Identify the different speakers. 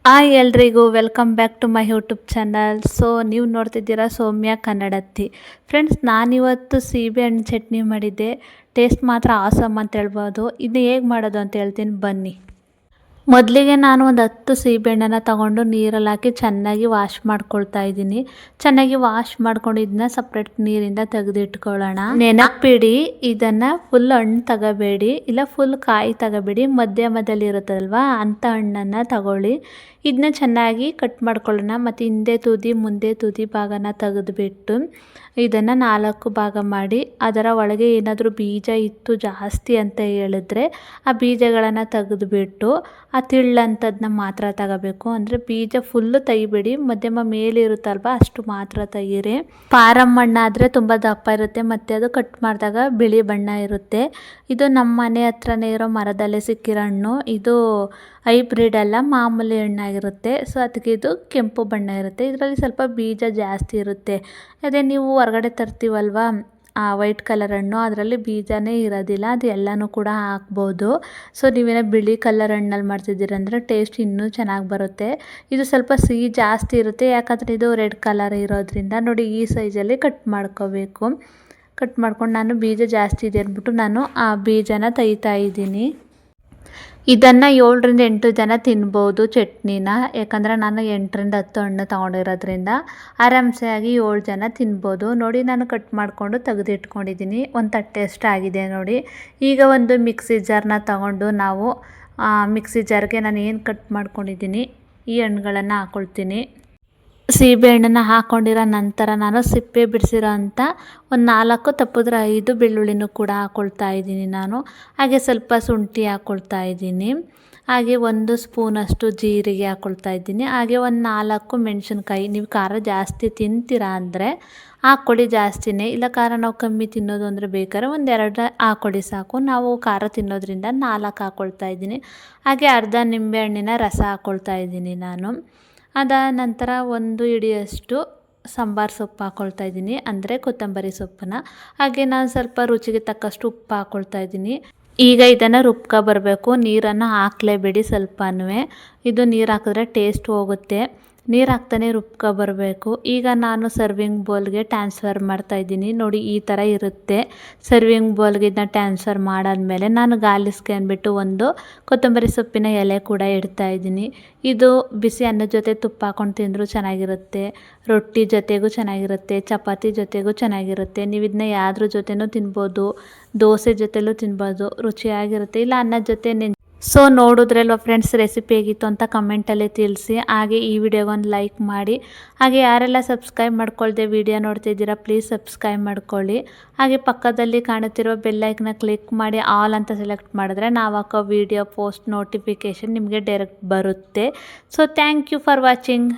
Speaker 1: Hi ಎಲ್ರಿಗೂ welcome back to my YouTube channel. ನೀವು ನೋಡ್ತಿದ್ದೀರಾ ಸೌಮ್ಯ ಕನ್ನಡತ್ತಿ. ಫ್ರೆಂಡ್ಸ್, ನಾನಿವತ್ತು ಸೀಬೆಹಣ್ಣು ಚಟ್ನಿ ಮಾಡಿದ್ದೆ. ಟೇಸ್ಟ್ ಮಾತ್ರ ಆಸಮ್ ಅಂತ ಹೇಳ್ಬೋದು. ಇದು ಹೇಗೆ ಮಾಡೋದು ಅಂತ ಹೇಳ್ತೀನಿ ಬನ್ನಿ. ಮೊದಲಿಗೆ ನಾನು ಒಂದು 10 ಸೀಬೆಹಣ್ಣನ್ನು ತಗೊಂಡು ನೀರಲ್ಲಿ ಹಾಕಿ ಚೆನ್ನಾಗಿ ವಾಶ್ ಮಾಡ್ಕೊಳ್ತಾ ಇದ್ದೀನಿ. ಚೆನ್ನಾಗಿ ವಾಶ್ ಮಾಡ್ಕೊಂಡು ಇದನ್ನ ಸಪ್ರೇಟ್ ನೀರಿಂದ ತೆಗೆದಿಟ್ಕೊಳ್ಳೋಣ. ನೆನಪಿಡಿ, ಇದನ್ನು ಫುಲ್ ಹಣ್ಣು ತಗೋಬೇಡಿ, ಇಲ್ಲ ಫುಲ್ ಕಾಯಿ ತಗೋಬೇಡಿ, ಮಧ್ಯಮದಲ್ಲಿ ಇರುತ್ತಲ್ವಾ ಅಂಥ ಹಣ್ಣನ್ನು ತಗೊಳ್ಳಿ. ಇದನ್ನ ಚೆನ್ನಾಗಿ ಕಟ್ ಮಾಡ್ಕೊಳ್ಳೋಣ. ಮತ್ತು ಹಿಂದೆ ತುದಿ ಮುಂದೆ ತುದಿ ಭಾಗನ ತೆಗೆದುಬಿಟ್ಟು ಇದನ್ನು 4 ಭಾಗ ಮಾಡಿ ಅದರ ಒಳಗೆ ಏನಾದರೂ ಬೀಜ ಇತ್ತು ಜಾಸ್ತಿ ಅಂತ ಹೇಳಿದ್ರೆ ಆ ಬೀಜಗಳನ್ನು ತೆಗೆದುಬಿಟ್ಟು ಆ ತಿಳ್ಳಂಥದ್ದನ್ನ ಮಾತ್ರ ತಗೋಬೇಕು. ಅಂದರೆ ಬೀಜ ಫುಲ್ಲು ತೆಗಿಬೇಡಿ, ಮಧ್ಯಮ ಮೇಲೆ ಇರುತ್ತಲ್ವ ಅಷ್ಟು ಮಾತ್ರ ತೆಗೀರಿ. ಪಾರಮ್ ಹಣ್ಣಾದರೆ ತುಂಬ ದಪ್ಪ ಇರುತ್ತೆ ಮತ್ತು ಅದು ಕಟ್ ಮಾಡಿದಾಗ ಬಿಳಿ ಬಣ್ಣ ಇರುತ್ತೆ. ಇದು ನಮ್ಮ ಮನೆ ಹತ್ರನೇ ಇರೋ ಮರದಲ್ಲೇ ಸಿಕ್ಕಿರೋ ಹಣ್ಣು. ಇದು ಹೈಬ್ರಿಡ್ ಅಲ್ಲ, ಮಾಮೂಲಿ ಹಣ್ಣಾಗಿರುತ್ತೆ. ಸೊ ಅದಕ್ಕೆ ಇದು ಕೆಂಪು ಬಣ್ಣ ಇರುತ್ತೆ. ಇದರಲ್ಲಿ ಸ್ವಲ್ಪ ಬೀಜ ಜಾಸ್ತಿ ಇರುತ್ತೆ. ಅದೇ ನೀವು ಹೊರಗಡೆ ತರ್ತೀವಲ್ವ ಆ ವೈಟ್ ಕಲರ್ ಹಣ್ಣು, ಅದರಲ್ಲಿ ಬೀಜನೇ ಇರೋದಿಲ್ಲ. ಅದು ಎಲ್ಲನೂ ಕೂಡ ಹಾಕ್ಬೋದು. ಸೊ ನೀವೇನೋ ಬಿಳಿ ಕಲರ್ ಹಣ್ಣಲ್ಲಿ ಮಾಡ್ತಿದ್ದೀರಂದರೆ ಟೇಸ್ಟ್ ಇನ್ನೂ ಚೆನ್ನಾಗಿ ಬರುತ್ತೆ. ಇದು ಸ್ವಲ್ಪ ಸಿಹಿ ಜಾಸ್ತಿ ಇರುತ್ತೆ, ಯಾಕಂದರೆ ಇದು ರೆಡ್ ಕಲರ್ ಇರೋದ್ರಿಂದ. ನೋಡಿ, ಈ ಸೈಜಲ್ಲಿ ಕಟ್ ಮಾಡ್ಕೋಬೇಕು. ಕಟ್ ಮಾಡ್ಕೊಂಡು ನಾನು ಬೀಜ ಜಾಸ್ತಿ ಇದೆ ಅಂದ್ಬಿಟ್ಟು ನಾನು ಆ ಬೀಜನ ತೆಗಿತಾ ಇದ್ದೀನಿ. ಇದನ್ನು 7ರಿಂದ 8 ಜನ ತಿನ್ಬೋದು ಚಟ್ನಿನ, ಯಾಕಂದರೆ ನಾನು 8ರಿಂದ 10 ಹಣ್ಣು ತೊಗೊಂಡಿರೋದ್ರಿಂದ ಆರಾಮ್ಸೆ ಆಗಿ 7 ಜನ ತಿನ್ಬೋದು. ನೋಡಿ, ನಾನು ಕಟ್ ಮಾಡಿಕೊಂಡು ತೆಗೆದಿಟ್ಕೊಂಡಿದ್ದೀನಿ. ಒಂದು ತಟ್ಟೆ ಅಷ್ಟು ಆಗಿದೆ ನೋಡಿ. ಈಗ ಒಂದು ಮಿಕ್ಸಿ ಜಾರ್ನ ತಗೊಂಡು ನಾವು ಮಿಕ್ಸಿ ಜಾರ್ಗೆ ನಾನು ಏನು ಕಟ್ ಮಾಡ್ಕೊಂಡಿದ್ದೀನಿ ಈ ಹಣ್ಣುಗಳನ್ನು ಹಾಕ್ಕೊಳ್ತೀನಿ. ಸೀಬೆಹಣ್ಣನ್ನು ಹಾಕ್ಕೊಂಡಿರೋ ನಂತರ ನಾನು ಸಿಪ್ಪೆ ಬಿಡಿಸಿರೋ ಅಂಥ ಒಂದು 4 ತಪ್ಪಿದ್ರೆ 5 ಬೆಳ್ಳುಳ್ಳಿನೂ ಕೂಡ ಹಾಕ್ಕೊಳ್ತಾ ಇದ್ದೀನಿ ನಾನು. ಹಾಗೆ ಸ್ವಲ್ಪ ಶುಂಠಿ ಹಾಕ್ಕೊಳ್ತಾ ಇದ್ದೀನಿ. ಹಾಗೆ 1 ಸ್ಪೂನಷ್ಟು ಜೀರಿಗೆ ಹಾಕ್ಕೊಳ್ತಾ ಇದ್ದೀನಿ. ಹಾಗೆ ಒಂದು 4 ಮೆಣಸಿನ್ಕಾಯಿ. ನೀವು ಖಾರ ಜಾಸ್ತಿ ತಿಂತೀರಾ ಅಂದರೆ ಹಾಕ್ಕೊಡಿ ಜಾಸ್ತಿನೇ, ಇಲ್ಲ ಖಾರ ನಾವು ಕಮ್ಮಿ ತಿನ್ನೋದು ಅಂದರೆ ಬೇಕಾದ್ರೆ 1-2 ಹಾಕ್ಕೊಡಿ ಸಾಕು. ನಾವು ಖಾರ ತಿನ್ನೋದ್ರಿಂದ 4 ಹಾಕ್ಕೊಳ್ತಾ ಇದ್ದೀನಿ. ಹಾಗೆ ಅರ್ಧ ನಿಂಬೆಹಣ್ಣಿನ ರಸ ಹಾಕ್ಕೊಳ್ತಾ ಇದ್ದೀನಿ ನಾನು. ಅದಾದ ನಂತರ 1 ಹಿಡಿಯಷ್ಟು ಸಾಂಬಾರು ಸೊಪ್ಪು ಹಾಕ್ಕೊಳ್ತಾ ಇದ್ದೀನಿ, ಅಂದರೆ ಕೊತ್ತಂಬರಿ ಸೊಪ್ಪನ್ನ. ಹಾಗೆ ನಾನು ಸ್ವಲ್ಪ ರುಚಿಗೆ ತಕ್ಕಷ್ಟು ಉಪ್ಪು ಹಾಕ್ಕೊಳ್ತಾ ಇದ್ದೀನಿ. ಈಗ ಇದನ್ನು ರುಬ್ಕೊ ಬರಬೇಕು. ನೀರನ್ನು ಹಾಕಲೇಬೇಡಿ ಸ್ವಲ್ಪನೂ. ಇದು ನೀರು ಹಾಕಿದ್ರೆ ಟೇಸ್ಟ್ ಹೋಗುತ್ತೆ. ನೀರು ಹಾಕ್ತಾನೆ ರುಬ್ಕೊ ಬರಬೇಕು. ಈಗ ನಾನು ಸರ್ವಿಂಗ್ ಬೌಲ್ಗೆ ಟ್ರಾನ್ಸ್ಫರ್ ಮಾಡ್ತಾಯಿದ್ದೀನಿ. ನೋಡಿ, ಈ ಥರ ಇರುತ್ತೆ. ಸರ್ವಿಂಗ್ ಬೌಲ್ಗೆ ಇದನ್ನ ಟ್ರಾನ್ಸ್ಫರ್ ಮಾಡಾದಮೇಲೆ ನಾನು ಗಾಲಿಸ್ಗೆ ಅಂದ್ಬಿಟ್ಟು ಒಂದು ಕೊತ್ತಂಬರಿ ಸೊಪ್ಪಿನ ಎಲೆ ಕೂಡ ಇಡ್ತಾಯಿದ್ದೀನಿ. ಇದು ಬಿಸಿ ಅನ್ನದ ಜೊತೆ ತುಪ್ಪ ಹಾಕ್ಕೊಂಡು ತಿಂದರೂ ಚೆನ್ನಾಗಿರುತ್ತೆ, ರೊಟ್ಟಿ ಜೊತೆಗೂ ಚೆನ್ನಾಗಿರುತ್ತೆ, ಚಪಾತಿ ಜೊತೆಗೂ ಚೆನ್ನಾಗಿರುತ್ತೆ. ನೀವು ಇದನ್ನ ಯಾವ್ದ್ರ ಜೊತೆನೂ ತಿನ್ಬೋದು, ದೋಸೆ ಜೊತೆಲೂ ತಿನ್ಬೋದು, ರುಚಿಯಾಗಿರುತ್ತೆ. ಇಲ್ಲ ಅನ್ನದ ಜೊತೆ ಸೊ ನೋಡಿದ್ರಲ್ವ ಫ್ರೆಂಡ್ಸ್, ರೆಸಿಪಿ ಹೇಗಿತ್ತು ಅಂತ ಕಮೆಂಟಲ್ಲಿ ತಿಳಿಸಿ. ಹಾಗೆ ಈ ವಿಡಿಯೋಗೊಂದು ಲೈಕ್ ಮಾಡಿ. ಹಾಗೆ ಯಾರೆಲ್ಲ ಸಬ್ಸ್ಕ್ರೈಬ್ ಮಾಡ್ಕೊಳ್ದೆ ವಿಡಿಯೋ ನೋಡ್ತಿದ್ದೀರಾ ಪ್ಲೀಸ್ ಸಬ್ಸ್ಕ್ರೈಬ್ ಮಾಡ್ಕೊಳ್ಳಿ. ಹಾಗೆ ಪಕ್ಕದಲ್ಲಿ ಕಾಣುತ್ತಿರೋ ಬೆಲ್ಲೈಕನ್ನ ಕ್ಲಿಕ್ ಮಾಡಿ ಆಲ್ ಅಂತ ಸೆಲೆಕ್ಟ್ ಮಾಡಿದ್ರೆ ನಾವು ಹಾಕೋ ವಿಡಿಯೋ ಪೋಸ್ಟ್ ನೋಟಿಫಿಕೇಷನ್ ನಿಮಗೆ ಡೈರೆಕ್ಟ್ ಬರುತ್ತೆ. So thank you for watching.